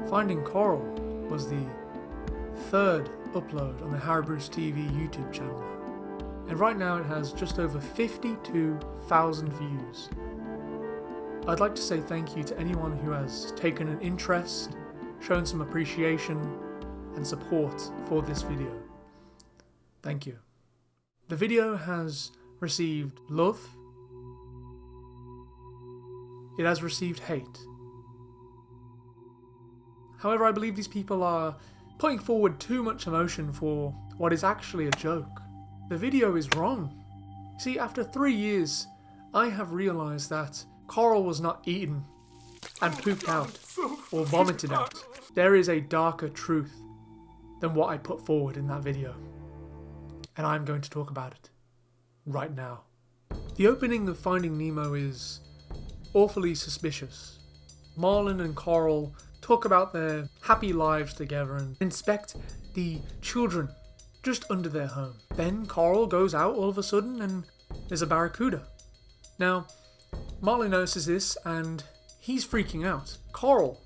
Finding Coral was the third upload on the Haribruce TV YouTube channel, and right now it has just over 52,000 views. I'd like to say thank you to anyone who has taken an interest, shown some appreciation and support for this video. Thank you. The video has received love, it has received hate. However, I believe these people are putting forward too much emotion for what is actually a joke. The video is wrong. See, after 3 years, I have realised that Coral was not eaten and pooped out or vomited out. There is a darker truth than what I put forward in that video, and I'm going to talk about it right now. The opening of Finding Nemo is awfully suspicious. Marlin and Coral talk about their happy lives together and inspect the children just under their home. Then Coral goes out all of a sudden and there's a barracuda. Now, Marlin notices this and he's freaking out. Coral,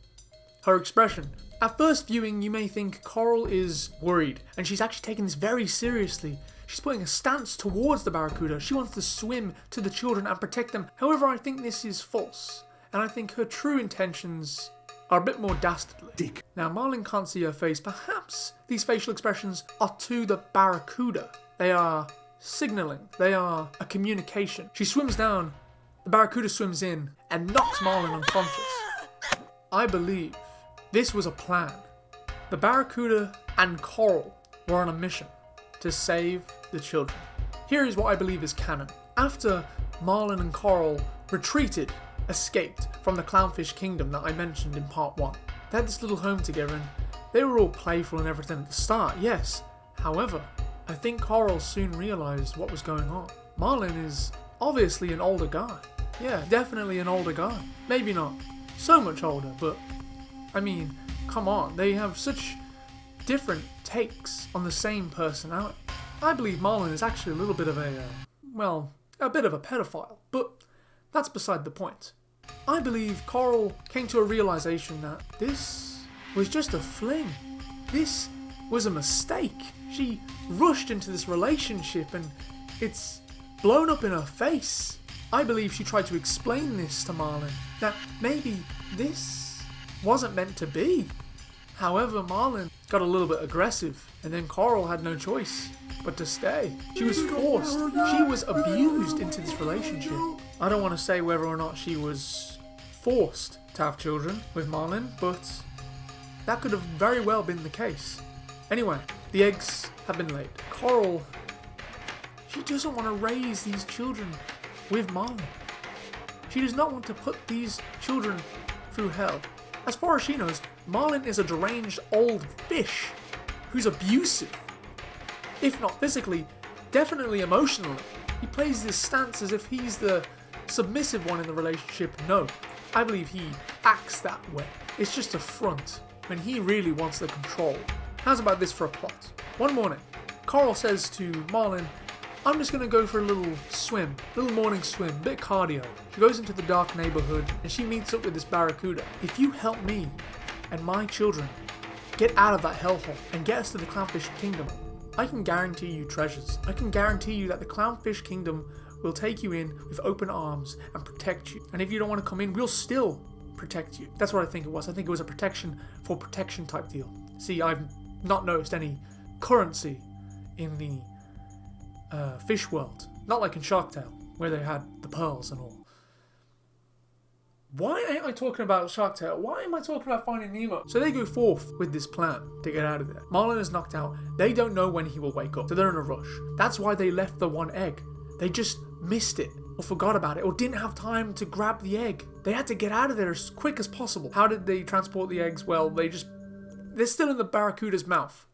her expression. At first viewing, you may think Coral is worried and she's actually taking this very seriously. She's putting a stance towards the barracuda. She wants to swim to the children and protect them. However, I think this is false, and I think her true intentions are a bit more dastardly. Now, Marlin can't see her face. Perhaps these facial expressions are to the barracuda. They are signalling. They are a communication. She swims down, the barracuda swims in, and knocks Marlin unconscious. I believe this was a plan. The barracuda and Coral were on a mission to save the children. Here is what I believe is canon. After Marlin and Coral retreated, escaped from the Clownfish Kingdom that I mentioned in part 1. They had this little home together and they were all playful and everything at the start, yes. However, I think Coral soon realised what was going on. Marlin is obviously an older guy. Yeah, definitely an older guy. Maybe not so much older, but I mean, come on, they have such different takes on the same personality. I believe Marlin is actually a little bit of a bit of a pedophile, but that's beside the point. I believe Coral came to a realization that this was just a fling. This was a mistake. She rushed into this relationship and it's blown up in her face. I believe she tried to explain this to Marlin, that maybe this wasn't meant to be. However, Marlin got a little bit aggressive and then Coral had no choice but to stay. She was forced. She was abused into this relationship. I don't want to say whether or not she was forced to have children with Marlin, but that could have very well been the case. Anyway, the eggs have been laid. Coral, she doesn't want to raise these children with Marlin. She does not want to put these children through hell. As far as she knows, Marlin is a deranged old fish who's abusive. If not physically, definitely emotionally. He plays this stance as if he's the submissive one in the relationship. No, I believe he acts that way. It's just a front when he really wants the control. How's about this for a plot? One morning, Coral says to Marlin, I'm just going to go for a little swim, little morning swim, bit cardio. She goes into the dark neighborhood and she meets up with this barracuda. If you help me and my children get out of that hellhole and get us to the Clownfish Kingdom, I can guarantee you treasures. I can guarantee you that the Clownfish Kingdom will take you in with open arms and protect you. And if you don't want to come in, we'll still protect you. That's what I think it was. I think it was a protection for protection type deal. See, I've not noticed any currency in the fish world. Not like in Shark Tale, where they had the pearls and all. Why ain't I talking about Shark Tale? Why am I talking about Finding Nemo? So they go forth with this plan to get out of there. Marlin is knocked out. They don't know when he will wake up, so they're in a rush. That's why they left the one egg. They just missed it, or forgot about it, or didn't have time to grab the egg. They had to get out of there as quick as possible. How did they transport the eggs? Well, they're still in the barracuda's mouth,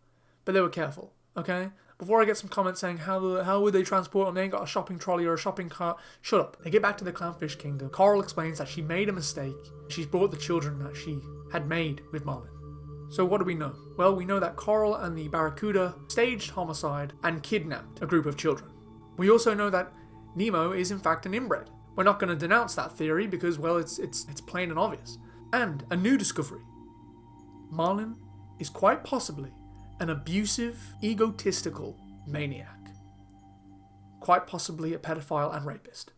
but they were careful, okay? Before I get some comments saying how would they transport them, they ain't got a shopping trolley or a shopping cart. Shut up. They get back to the Clownfish Kingdom. Coral explains that she made a mistake. She's brought the children that she had made with Marlin. So what do we know? Well, we know that Coral and the barracuda staged homicide and kidnapped a group of children. We also know that Nemo is in fact an inbred. We're not going to denounce that theory because, well, it's plain and obvious. And a new discovery. Marlon is quite possibly an abusive, egotistical maniac. Quite possibly a pedophile and rapist.